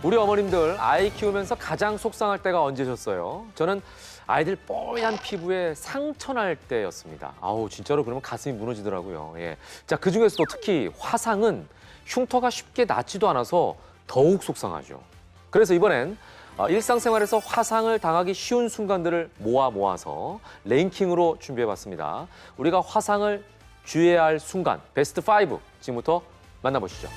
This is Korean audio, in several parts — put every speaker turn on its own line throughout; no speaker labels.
우리 어머님들 아이 키우면서 가장 속상할 때가 언제셨어요? 저는 아이들 뽀얀 피부에 상처날 때였습니다. 아우 진짜로 그러면 가슴이 무너지더라고요. 예. 자, 그중에서도 특히 화상은 흉터가 쉽게 낫지도 않아서 더욱 속상하죠. 그래서 이번엔 일상생활에서 화상을 당하기 쉬운 순간들을 모아서 랭킹으로 준비해봤습니다. 우리가 화상을 주의해야 할 순간 베스트 5 지금부터 만나보시죠.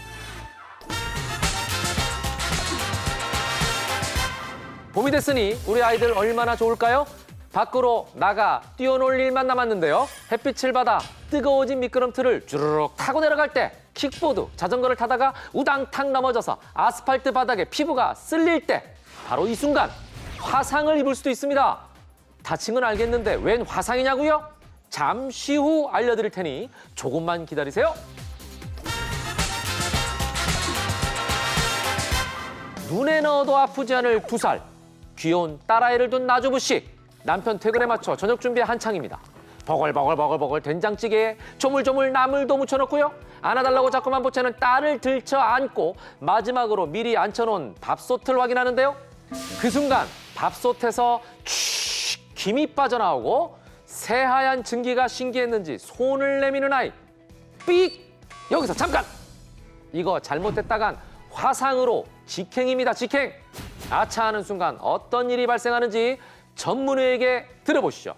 봄이 됐으니 우리 아이들 얼마나 좋을까요? 밖으로 나가 뛰어놀 일만 남았는데요. 햇빛을 받아 뜨거워진 미끄럼틀을 주르륵 타고 내려갈 때 킥보드, 자전거를 타다가 우당탕 넘어져서 아스팔트 바닥에 피부가 쓸릴 때 바로 이 순간 화상을 입을 수도 있습니다. 다친 건 알겠는데 웬 화상이냐고요? 잠시 후 알려드릴 테니 조금만 기다리세요. 눈에 넣어도 아프지 않을 2살. 귀여운 딸아이를 둔 나주부 씨. 남편 퇴근에 맞춰 저녁 준비 한창입니다. 버글버글 된장찌개에 조물조물 나물도 묻혀놓고요. 안아달라고 자꾸만 보채는 딸을 들쳐 안고 마지막으로 미리 앉혀놓은 밥솥을 확인하는데요. 그 순간 밥솥에서 김이 빠져나오고 새하얀 증기가 신기했는지 손을 내미는 아이. 삑! 여기서 잠깐! 이거 잘못됐다간 화상으로 직행입니다, 직행. 아차하는 순간 어떤 일이 발생하는지 전문의에게 들어보시죠.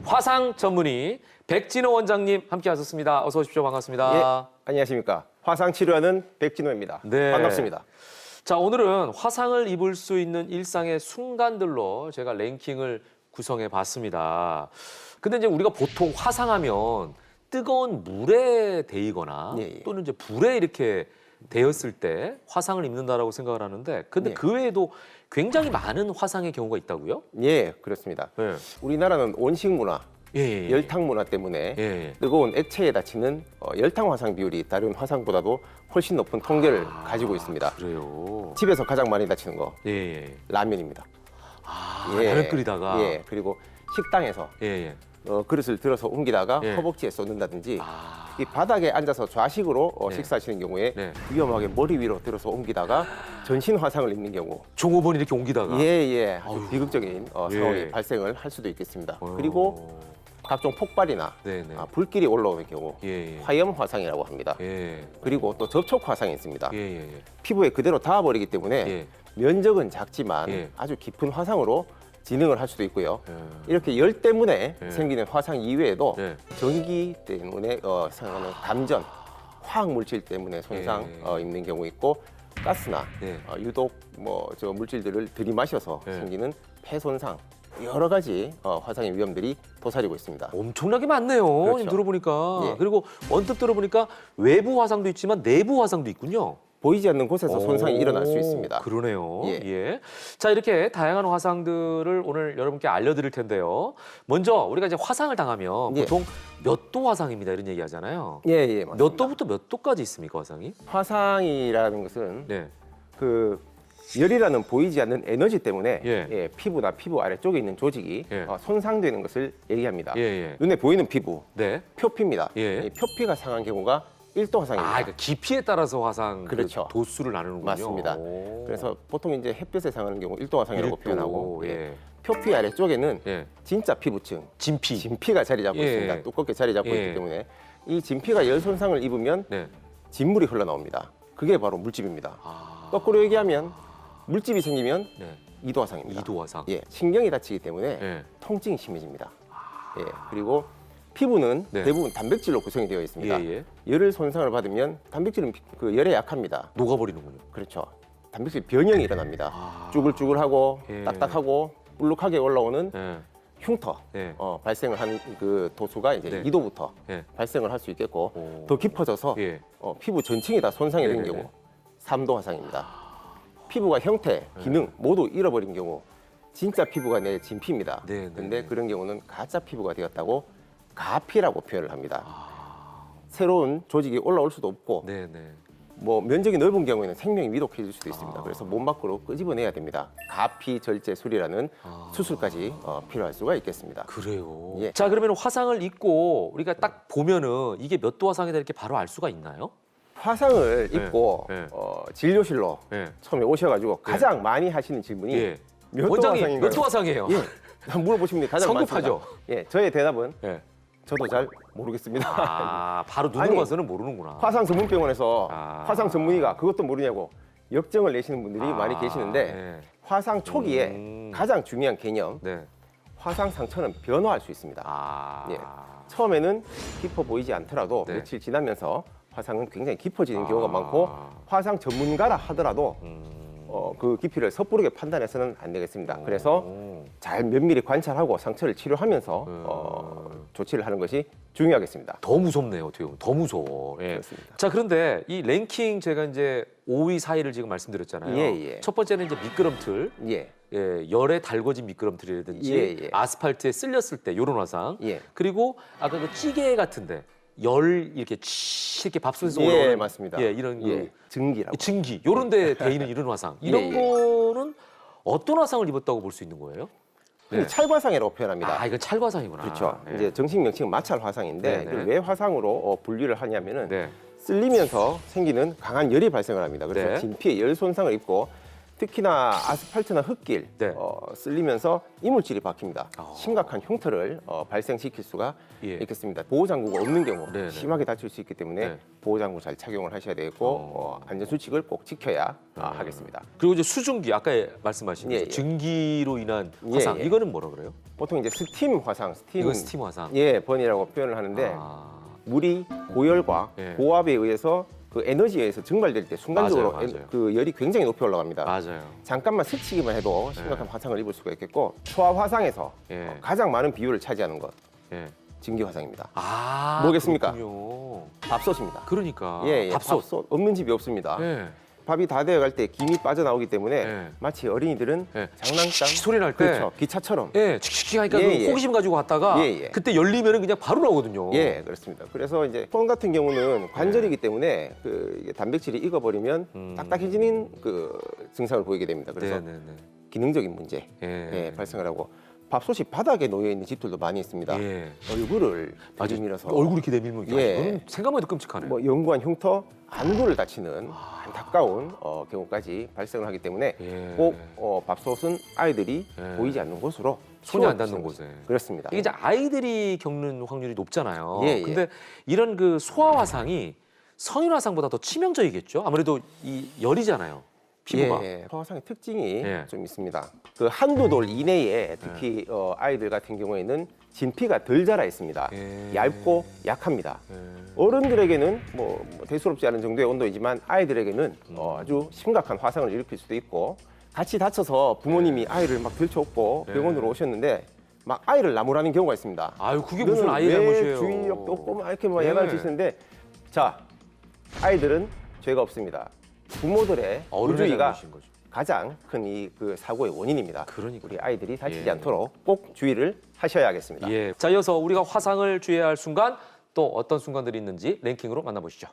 화상 전문의 백진호 원장님 함께 하셨습니다. 어서 오십시오. 반갑습니다.
예, 안녕하십니까. 화상 치료하는 백진호입니다.
네.
반갑습니다.
자, 오늘은 화상을 입을 수 있는 일상의 순간들로 제가 랭킹을 구성해 봤습니다. 근데 이제 우리가 보통 화상하면 뜨거운 물에 데이거나
예.
또는 이제 불에 이렇게 데였을 때 화상을 입는다라고 생각을 하는데 근데
예.
그 외에도 굉장히 많은 화상의 경우가 있다고요?
예, 그렇습니다.
네.
우리나라는 온식 문화,
예.
열탕 문화 때문에
예.
뜨거운 액체에 다치는 열탕 화상 비율이 다른 화상보다도 훨씬 높은 통계를 가지고 있습니다.
그래요.
집에서 가장 많이 다치는 거
예.
라면입니다.
라면 끓이다가.
예, 그리고 식당에서
예.
그릇을 들어서 옮기다가
예.
허벅지에 쏟는다든지 이 바닥에 앉아서 좌식으로
네.
식사하시는 경우에
네.
위험하게 머리 위로 들어서 옮기다가 전신 화상을 입는 경우
종업원 이렇게 옮기다가.
예, 아주
아유.
비극적인
예.
상황이 발생을 할 수도 있겠습니다.
어.
그리고 각종 폭발이나
네네.
불길이 올라오는 경우
예.
화염 화상이라고 합니다.
예.
그리고 또 접촉 화상이 있습니다.
예.
피부에 그대로 닿아버리기 때문에
예.
면적은 작지만
예.
아주 깊은 화상으로 진행을 할 수도 있고요.
예.
이렇게 열 때문에
예.
생기는 화상 이외에도
예.
전기 때문에 생기는 감전, 화학 물질 때문에 손상
예.
입는 경우 있고 가스나
예.
유독 저 물질들을 들이마셔서
예.
생기는 폐 손상 여러 가지 화상의 위험들이 도사리고 있습니다.
엄청나게 많네요.
그렇죠.
지금 들어보니까.
예.
그리고 언뜻 들어보니까 외부 화상도 있지만 내부 화상도 있군요.
보이지 않는 곳에서 손상이
오,
일어날 수 있습니다.
그러네요.
예.
자, 이렇게 다양한 화상들을 오늘 여러분께 알려드릴 텐데요. 먼저 우리가 이제 화상을 당하면
예.
보통 몇 도 화상입니다. 이런 얘기 하잖아요.
예, 맞습니다.
몇 도부터 몇 도까지 있습니까, 화상이?
화상이라는 것은
네.
그 열이라는 보이지 않는 에너지 때문에
예.
피부나 피부 아래쪽에 있는 조직이
예.
손상되는 것을 얘기합니다.
예.
눈에 보이는 피부,
네.
표피입니다.
예.
이 표피가 상한 경우가 1도 화상입니다.
그러니까 깊이에 따라서 화상
그렇죠.
그 도수를 나누는군요.
맞습니다.
오.
그래서 보통 이제 햇볕에 상하는 경우 1도 화상이라고
일도,
표현하고
예.
표피 아래쪽에는
예.
진짜 피부층,
진피.
진피가 자리 잡고
예.
있습니다. 두껍게 자리 잡고
예.
있기 때문에 이 진피가 열 손상을 입으면
네.
진물이 흘러나옵니다. 그게 바로 물집입니다.
아.
거꾸로 얘기하면 물집이 생기면
네.
2도 화상입니다.
2도 화상.
예, 신경이 다치기 때문에
예.
통증이 심해집니다. 예, 그리고 피부는
네.
대부분 단백질로 구성이 되어 있습니다.
예.
열을 손상을 받으면 단백질은 그 열에 약합니다.
녹아버리는군요.
그렇죠. 단백질 변형이 일어납니다.
아.
쭈글쭈글하고
예.
딱딱하고 볼록하게 올라오는
네.
흉터
네.
발생을 한 그 도수가 이제
네.
2도부터
네.
발생을 할 수 있겠고
오.
더 깊어져서
예.
피부 전층이 다 손상이 된
네네네.
경우 3도 화상입니다. 피부가 형태, 기능 모두 잃어버린 경우 진짜 피부가 내 진피입니다.
네네네.
근데 그런 경우는 가짜 피부가 되었다고 가피라고 표현을 합니다.
아.
새로운 조직이 올라올 수도 없고
네네.
뭐 면적이 넓은 경우에는 생명이 위독해질 수도 있습니다.
아.
그래서 몸 밖으로 끄집어내야 됩니다. 가피 절제술이라는
아.
수술까지 필요할 수가 있겠습니다.
그래요.
예.
자, 그러면 화상을 입고 우리가 딱 보면은 이게 몇 도 화상이다 이렇게 바로 알 수가 있나요?
화상을
네.
입고
네.
진료실로
예.
처음에 오셔가지고 가장 많이 하시는 질문이
예.
몇 도
원장님
화상인가요?
몇 도 화상이에요?
예, 한번 물어보시면 가장
성급하죠?
많습니다. 예, 저의 대답은
예.
저도 잘 모르겠습니다.
아, 바로 눈으로
아니,
봐서는 모르는구나.
화상 전문병원에서
아.
화상 전문의가 그것도 모르냐고 역정을 내시는 분들이 많이 계시는데
네.
화상 초기에 가장 중요한 개념,
네.
화상 상처는 변화할 수 있습니다.
아.
예. 처음에는 깊어 보이지 않더라도
네.
며칠 지나면서 화상은 굉장히 깊어지는 경우가 많고 화상 전문가라 하더라도 그 깊이를 섣부르게 판단해서는 안 되겠습니다. 그래서 잘 면밀히 관찰하고 상처를 치료하면서 조치를 하는 것이 중요하겠습니다.
더 무섭네요, 어떻게 보면. 더 무서워. 예.
그렇습니다.
자, 그런데 이 랭킹 제가 이제 5위, 4위를 지금 말씀드렸잖아요.
예, 예.
첫 번째는 이제 미끄럼틀.
예,
예, 열에 달궈진 미끄럼틀이라든지
예, 예.
아스팔트에 쓸렸을 때 요런 화상.
예.
그리고 아까 그 찌개 같은데 열 이렇게 이렇게 밥솥에서
예,
올라오는
맞습니다.
예, 이런 그
예, 증기라고.
증기 요런 데에 돼 있는 이런 화상. 이런
예, 예.
거는 어떤 화상을 입었다고 볼 수 있는 거예요?
근데 찰과상이라고 표현합니다.
아, 이건 찰과상이구나.
그렇죠.
예.
이제 정식 명칭은 마찰 화상인데
네, 네.
이걸 왜 화상으로 분류를 하냐면은
네.
쓸리면서 생기는 강한 열이 발생을 합니다. 그래서
네.
진피에 열 손상을 입고 특히나 아스팔트나 흙길
네.
쓸리면서 이물질이 박힙니다.
어.
심각한 흉터를 발생시킬 수가
예.
있겠습니다. 보호장구가 없는 경우
네, 네.
심하게 다칠 수 있기 때문에
네.
보호장구 잘 착용을 하셔야 되고 안전수칙을 꼭 지켜야 하겠습니다.
그리고 이제 수증기 아까 말씀하신
예, 예.
증기로 인한
예,
화상
예.
이거는 뭐라 그래요?
보통 이제 스팀 화상,
이건 스팀 화상.
예, 번이라고 표현을 하는데
아,
물이 고열과
예.
고압에 의해서 그 에너지에 의해서 증발될 때 순간적으로
맞아요, 맞아요.
그 열이 굉장히 높이 올라갑니다.
맞아요.
잠깐만 스치기만 해도 심각한 화상을 입을 수가 있겠고 초압 화상에서
예.
가장 많은 비율을 차지하는 것
예.
증기 화상입니다.
아,
뭐겠습니까?
그렇군요.
밥솥입니다.
그러니까
예,
밥솥.
없는 집이 없습니다.
예.
밥이 다 되어갈 때 김이 빠져나오기 때문에
예.
마치 어린이들은
예.
장난감
칙칙 소리 날 때.
그렇죠 기차처럼
예, 칙칙 하니까
예,
그
예.
호기심 가지고 갔다가
예, 예.
그때 열리면은 그냥 바로 나오거든요.
예, 그렇습니다. 그래서 이제 손 같은 경우는 관절이기 때문에 그 이게 단백질이 익어버리면 딱딱해지는 그 증상을 보이게 됩니다. 그래서
네, 네, 네.
기능적인 문제
예.
발생을 하고 밥솥이 바닥에 놓여 있는 집들도 많이 있습니다.
예.
얼굴을
맞아.
들이밀어서
얼굴 이렇게 내밀면
예.
이거는 생각만 해도 끔찍하네.
뭐 연구한 흉터, 안구를 다치는 안타까운 경우까지 발생을 하기 때문에
예.
꼭 밥솥은 아이들이
예.
보이지 않는 곳으로
손이 안
치워주시는
닿는
것이-
곳에.
그렇습니다.
이게 이제 아이들이 겪는 확률이 높잖아요.
예, 예.
근데 이런 그 소아 화상이 성인 화상보다 더 치명적이겠죠? 아무래도 이 열이잖아요. 피부가.
예, 화상의 특징이
예.
좀 있습니다. 그 한두 돌 이내에 특히 아이들 같은 경우에는 진피가 덜 자라 있습니다.
예.
얇고 약합니다.
예.
어른들에게는 뭐 대수롭지 않은 정도의 온도이지만 아이들에게는 아주 심각한 화상을 일으킬 수도 있고 같이 다쳐서 부모님이 아이를 막 들쳐업고
네.
병원으로 오셨는데 막 아이를 나무라는 경우가 있습니다.
아유, 그게 무슨
이거는
아이
왜
잘못이에요.
주의력도 없고 막 이렇게 막
네.
야단을 치시는데 자 아이들은 죄가 없습니다. 부모들의
어른의
불주의가
잘못인 거죠.
가장 큰 이 그 사고의 원인입니다.
그러니까.
우리 아이들이 다치지
예.
않도록 꼭 주의를 하셔야 하겠습니다.
예. 자, 이어서 우리가 화상을 주의해야 할 순간 또 어떤 순간들이 있는지 랭킹으로 만나보시죠.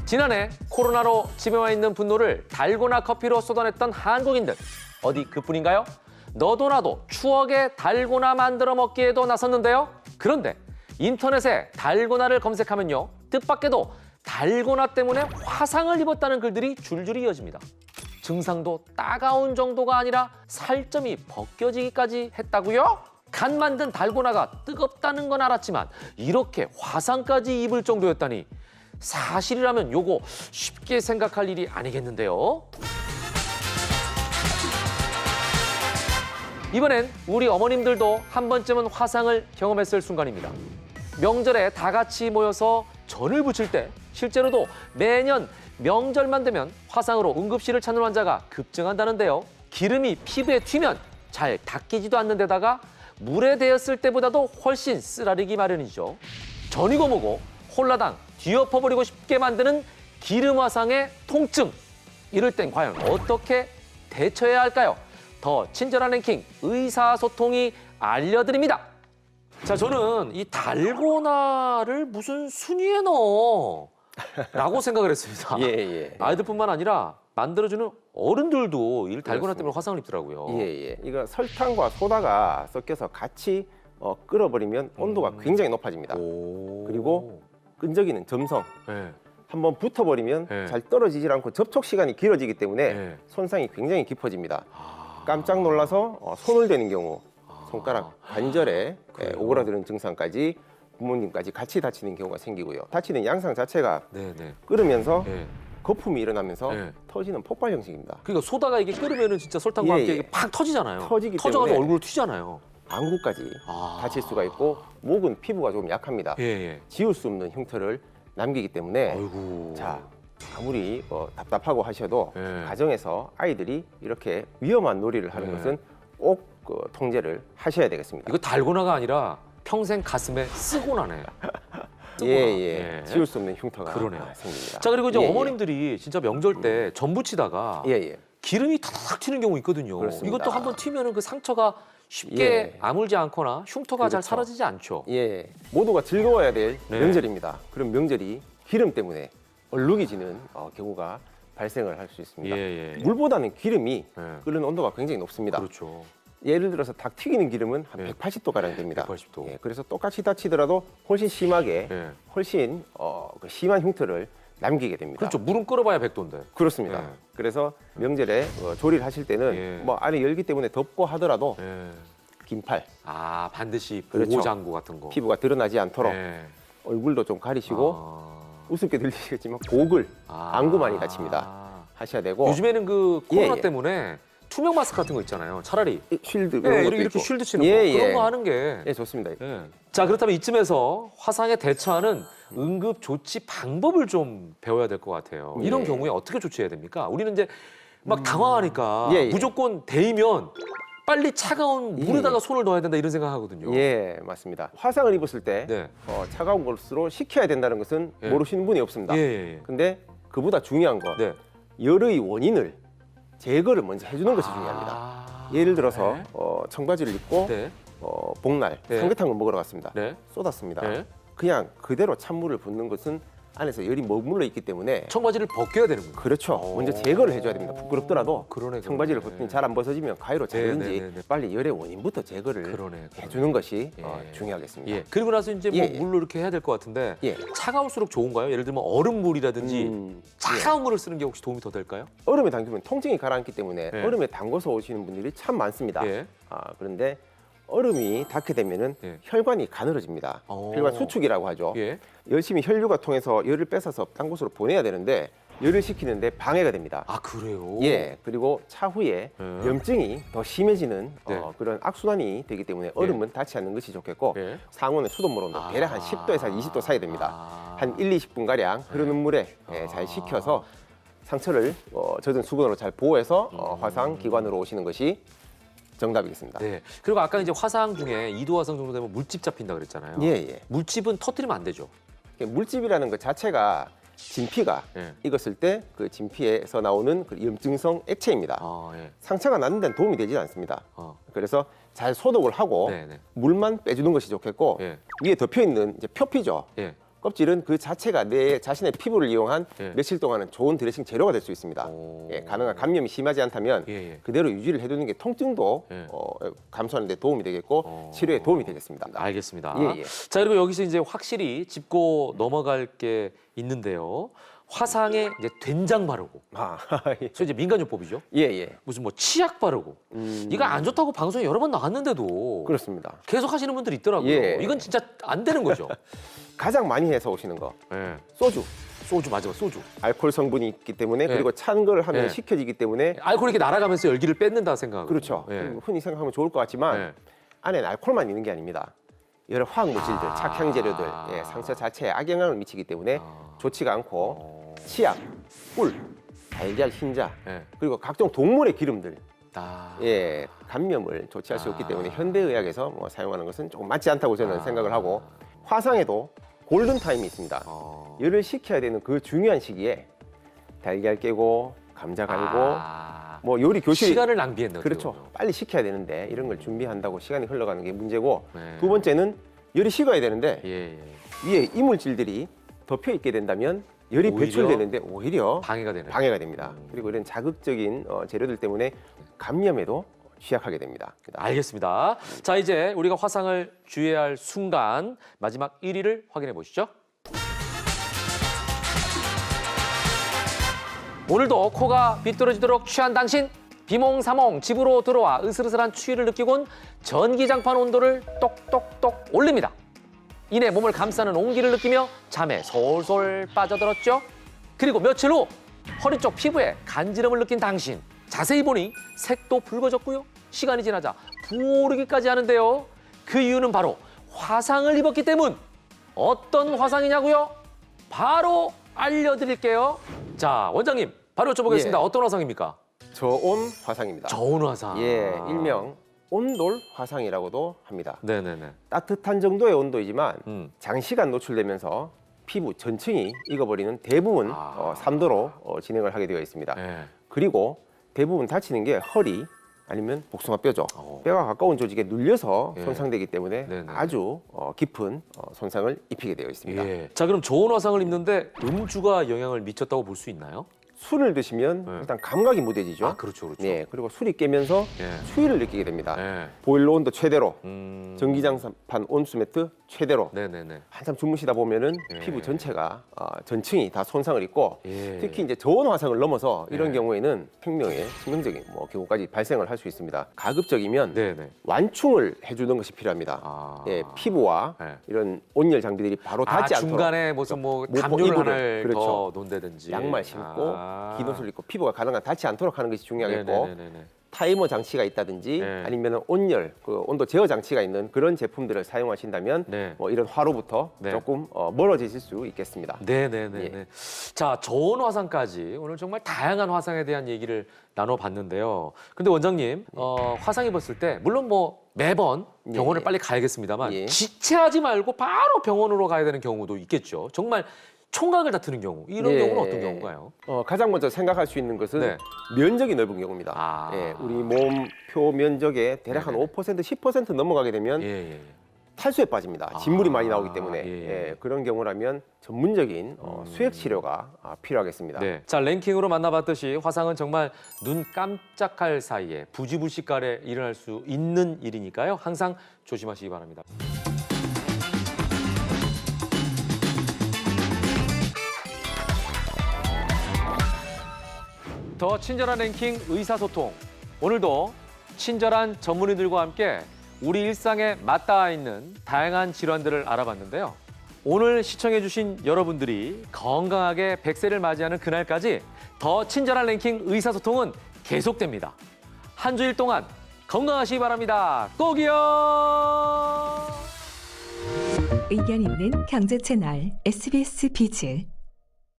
지난해 코로나로 집에 와 있는 분노를 달고나 커피로 쏟아냈던 한국인들. 어디 그뿐인가요? 너도 나도 추억의 달고나 만들어 먹기에도 나섰는데요. 그런데 인터넷에 달고나를 검색하면요. 뜻밖에도 달고나 때문에 화상을 입었다는 글들이 줄줄이 이어집니다. 증상도 따가운 정도가 아니라 살점이 벗겨지기까지 했다고요? 간 만든 달고나가 뜨겁다는 건 알았지만 이렇게 화상까지 입을 정도였다니 사실이라면 요거 쉽게 생각할 일이 아니겠는데요. 이번엔 우리 어머님들도 한 번쯤은 화상을 경험했을 순간입니다. 명절에 다 같이 모여서 전을 부칠 때 실제로도 매년 명절만 되면 화상으로 응급실을 찾는 환자가 급증한다는데요. 기름이 피부에 튀면 잘 닦이지도 않는 데다가 물에 데였을 때보다도 훨씬 쓰라리기 마련이죠. 전이고 뭐고 홀라당 뒤엎어버리고 싶게 만드는 기름 화상의 통증. 이럴 땐 과연 어떻게 대처해야 할까요? 더 친절한 랭킹 의사소통이 알려드립니다. 자, 저는 이 달고나를 무슨 순위에 넣어 라고 생각을 했습니다.
예, 예.
아이들뿐만 아니라 만들어주는 어른들도 이 달고나 때문에 화상을 입더라고요.
예, 예. 이거 설탕과 소다가 섞여서 같이 끓어버리면 온도가 굉장히 높아집니다. 그리고 끈적이는 점성,
네.
한번 붙어버리면
네.
잘 떨어지질 않고 접촉 시간이 길어지기 때문에
네.
손상이 굉장히 깊어집니다. 깜짝 놀라서 손을 대는 경우 손가락 관절에
그래요?
오그라드는 증상까지 부모님까지 같이 다치는 경우가 생기고요. 다치는 양상 자체가
네, 네.
끓으면서
네.
거품이 일어나면서
네.
터지는 폭발 형식입니다.
그러니까 소다가 이게 끓으면은 진짜 설탕과
예,
함께
예.
이게 팍 터지잖아요.
터지기
터져가지고
때문에
얼굴로 튀잖아요.
안구까지 다칠 수가 있고 목은 피부가 좀 약합니다.
예, 예.
지울 수 없는 흉터를 남기기 때문에
아이고.
자 아무리 답답하고 하셔도
예.
가정에서 아이들이 이렇게 위험한 놀이를 하는
예.
것은 꼭 통제를 하셔야 되겠습니다.
이거 달고나가 아니라 평생 가슴에 쓰고나네요.
예.
예.
지울 수 없는 흉터가
그러네요.
생깁니다.
자, 그리고 이제
예,
어머님들이 진짜 명절 때 전 부치다가
예.
기름이 탁탁 튀는 경우 있거든요.
그렇습니다.
이것도 한번 튀면은 그 상처가 쉽게
예.
아물지 않거나 흉터가 잘
그렇죠.
사라지지 않죠.
예, 모두가 즐거워야 될
네.
명절입니다. 그럼 명절이 기름 때문에 얼룩이지는 경우가 발생을 할 수 있습니다.
예.
물보다는 기름이
예.
끓는 온도가 굉장히 높습니다.
그렇죠.
예를 들어서 닭 튀기는 기름은 한
예.
180도 가량 됩니다.
180도.
예, 그래서 똑같이 다치더라도 훨씬 심하게,
예.
훨씬 그 심한 흉터를 남기게 됩니다.
그렇죠. 물은 끓어봐야 100도인데.
그렇습니다.
예.
그래서 명절에 조리를 하실 때는
예.
뭐 안에 열기 때문에 덥고 하더라도
예.
긴팔,
아, 반드시
그렇죠.
보호장구 같은 거.
피부가 드러나지 않도록
예.
얼굴도 좀 가리시고
아.
우습게 들리시겠지만 목을 안구 많이 다칩니다.
아.
하셔야 되고
요즘에는 그 코로나
예.
때문에 투명 마스크 같은 거 있잖아요. 차라리
쉴드
예,
이런 것도
이렇게
있고.
쉴드 치는
예,
거 그런
예.
거 하는 게
예, 좋습니다.
예. 자, 그렇다면 이쯤에서 화상에 대처하는 응급 조치 방법을 좀 배워야 될 것 같아요. 이런
예.
경우에 어떻게 조치해야 됩니까? 우리는 이제 막 당황하니까
예, 예.
무조건 데이면 빨리 차가운 물에다가 손을 넣어야 된다 이런 생각하거든요.
예, 맞습니다. 화상을 입었을 때
네.
차가운 것으로 식혀야 된다는 것은
예.
모르시는 분이 없습니다.
예.
근데 그보다 중요한 건
네.
열의 원인을 제거를 먼저 해주는 것이 중요합니다.
아.
예를 들어서
네.
청바지를 입고
네.
복날
네.
삼계탕을 먹으러 갔습니다.
네.
쏟았습니다.
네.
그냥 그대로 찬물을 붓는 것은 안에서 열이 머물러 있기 때문에
청바지를 벗겨야 되는군요.
그렇죠.
오.
먼저 제거를 해줘야 됩니다. 부끄럽더라도
그러네.
청바지를 벗으면 잘 안 벗어지면 가위로 자르든지
네.
빨리 열의 원인부터 제거를
그러네.
해주는 것이
예.
중요하겠습니다.
예. 그리고 나서 이제 뭐
예, 예.
물로 이렇게 해야 될 것 같은데
예.
차가울수록 좋은가요? 예를 들면 얼음물이라든지
예.
차가운 물을 쓰는 게 혹시 도움이 더 될까요?
얼음에 담기면 통증이 가라앉기 때문에
예.
얼음에 담궈서 오시는 분들이 참 많습니다.
예.
그런데 얼음이 닿게 되면은
예.
혈관이 가늘어집니다.
오.
혈관 수축이라고 하죠.
예.
열심히 혈류가 통해서 열을 뺏어서 딴 곳으로 보내야 되는데 열을 식히는데 방해가 됩니다.
아, 그래요?
예, 그리고 차후에
예.
염증이 더 심해지는
네.
그런 악순환이 되기 때문에 얼음은 닿지 않는 것이 좋겠고
예.
상온의 수돗물 온도 대략 한 10도에서 한 20도 사이 됩니다. 한 1, 20분 가량 흐르는 물에 잘 식혀서 상처를 젖은 수건으로 잘 보호해서 화상 기관으로 오시는 것이 정답이겠습니다.
네. 그리고 아까 이제 화상 중에 2도 화상 정도 되면 물집 잡힌다 그랬잖아요.
예.
물집은 터뜨리면 안 되죠.
물집이라는 것 자체가 진피가
예.
익었을 때 그 진피에서 나오는 그 염증성 액체입니다.
예.
상처가 나는 데는 도움이 되지 않습니다. 그래서 잘 소독을 하고
네네.
물만 빼주는 것이 좋겠고
예.
위에 덮여 있는 이제 표피죠.
예.
껍질은 그 자체가 내 자신의 피부를 이용한
예.
며칠 동안은 좋은 드레싱 재료가 될 수 있습니다.
오.
가능한 감염이 심하지 않다면
예.
그대로 유지를 해두는 게 통증도
예.
감소하는 데 도움이 되겠고 치료에 도움이 되겠습니다.
알겠습니다.
예.
자, 그리고 여기서 이제 확실히 짚고 넘어갈 게 있는데요. 화상에 이제 된장 바르고,
예.
저 이제 민간요법이죠.
예.
무슨 뭐 치약 바르고, 이거 안 좋다고 방송에 여러 번 나왔는데도
그렇습니다.
계속 하시는 분들이 있더라고요.
예.
이건 진짜 안 되는 거죠.
가장 많이 해서 오시는 거
예.
소주.
소주 맞아, 소주.
알코올 성분이 있기 때문에
네.
그리고 찬 걸 하면
네.
식혀지기 때문에
알코올이 이렇게 날아가면서 열기를 뺏는다 생각.
그렇죠.
예.
흔히 생각하면 좋을 것 같지만
예.
안에는 알코올만 있는 게 아닙니다. 여러 화학 물질들, 착향 재료들, 상처 자체에 악영향을 미치기 때문에 좋지가 않고 치약, 꿀, 달걀, 흰자
예.
그리고 각종 동물의 기름들,
아.
감염을 조치할 수 없기 때문에 현대의학에서 뭐 사용하는 것은 조금 맞지 않다고 저는 생각을 하고 화상에도 골든 타임이 있습니다. 열을 식혀야 되는 그 중요한 시기에 달걀 깨고 감자 갈고 뭐 요리 교실
시간을 낭비했네.
그렇죠. 빨리 식혀야 되는데 이런 걸 준비한다고 시간이 흘러가는 게 문제고
네.
두 번째는 열이 식어야 되는데
예.
위에 이물질들이 덮여 있게 된다면 열이
오히려
배출되는데 오히려
방해가 되네.
방해가 됩니다. 그리고 이런 자극적인 재료들 때문에 감염에도 취약하게 됩니다.
알겠습니다. 자, 이제 우리가 화상을 주의해야 할 순간 마지막 1위를 확인해 보시죠. 오늘도 코가 비뚤어지도록 취한 당신, 비몽사몽 집으로 들어와 으슬으슬한 추위를 느끼곤 전기장판 온도를 똑똑똑 올립니다. 이내 몸을 감싸는 온기를 느끼며 잠에 솔솔 빠져들었죠. 그리고 며칠 후 허리 쪽 피부에 간지럼을 느낀 당신, 자세히 보니 색도 붉어졌고요. 시간이 지나자 부어오르기까지 하는데요. 그 이유는 바로 화상을 입었기 때문. 어떤 화상이냐고요? 바로 알려드릴게요. 자, 원장님 바로 여쭤보겠습니다.
예.
어떤 화상입니까?
저온 화상입니다.
저온 화상.
예, 일명 온돌 화상이라고도 합니다.
네네네.
따뜻한 정도의 온도이지만
장시간
장시간 노출되면서 피부 전층이 익어버리는 대부분
아.
3도로 진행을 하게 되어 있습니다.
네.
그리고 대부분 다치는 게 허리 아니면 복숭아 뼈죠. 뼈가 가까운 조직에 눌려서
예.
손상되기 때문에
네네.
아주 깊은 손상을 입히게 되어 있습니다.
예. 자, 그럼 저온 화상을 입는데 음주가 영향을 미쳤다고 볼 수 있나요?
술을 드시면
네.
일단 감각이 무뎌지죠.
아, 그렇죠, 그렇죠.
예, 그리고 술이 깨면서
예.
추위를 느끼게 됩니다.
예.
보일러 온도 최대로,
전기장판
전기장판 온수 매트 최대로.
네네네.
한참 주무시다 보면은
예.
피부 전체가 전층이 다 손상을 입고
예.
특히 이제 저온 화상을 넘어서 이런
예.
경우에는 생명에 치명적인 경우까지 발생을 할 수 있습니다. 가급적이면
네네.
완충을 해주는 것이 필요합니다.
아.
예, 피부와
네.
이런 온열 장비들이 바로 닿지 않도록
중간에 무슨 뭐
못
담요를
이불을,
하나를
그렇죠.
더 놓는다든지.
양말 신고
아.
긴 옷을 입고 피부가 가능한 닿지 않도록 하는 것이 중요하겠고
네네네네.
타이머 장치가 있다든지
네.
아니면 온열, 그 온도 제어 장치가 있는 그런 제품들을 사용하신다면
네.
뭐 이런 화로부터
네.
조금 멀어지실 수 있겠습니다.
네네네.
예.
자, 저온 화상까지 오늘 정말 다양한 화상에 대한 얘기를 나눠봤는데요. 근데 원장님, 화상 입었을 때 물론 뭐 매번 병원을
예.
빨리 가야겠습니다만
예.
지체하지 말고 바로 병원으로 가야 되는 경우도 있겠죠. 정말 총각을 다투는 경우, 이런
예.
경우는 어떤 경우인가요?
가장 먼저 생각할 수 있는 것은
네.
면적이 넓은 경우입니다.
아.
예, 우리 몸 표 면적의 대략 한
네네.
5%, 10% 넘어가게 되면
예.
탈수에 빠집니다. 진물이 많이 나오기 때문에
예.
예, 그런 경우라면 전문적인 수액 치료가 필요하겠습니다.
네. 자, 랭킹으로 만나봤듯이 화상은 정말 눈 깜짝할 사이에 부지불식간에 일어날 수 있는 일이니까요. 항상 조심하시기 바랍니다. 더 친절한 랭킹 의사소통. 오늘도 친절한 전문의들과 함께 우리 일상에 맞닿아 있는 다양한 질환들을 알아봤는데요. 오늘 시청해주신 여러분들이 건강하게 100세를 맞이하는 그날까지 더 친절한 랭킹 의사소통은 계속됩니다. 한 주일 동안 건강하시기 바랍니다. 꼭이요!
의견 있는 경제 채널 SBS 비즈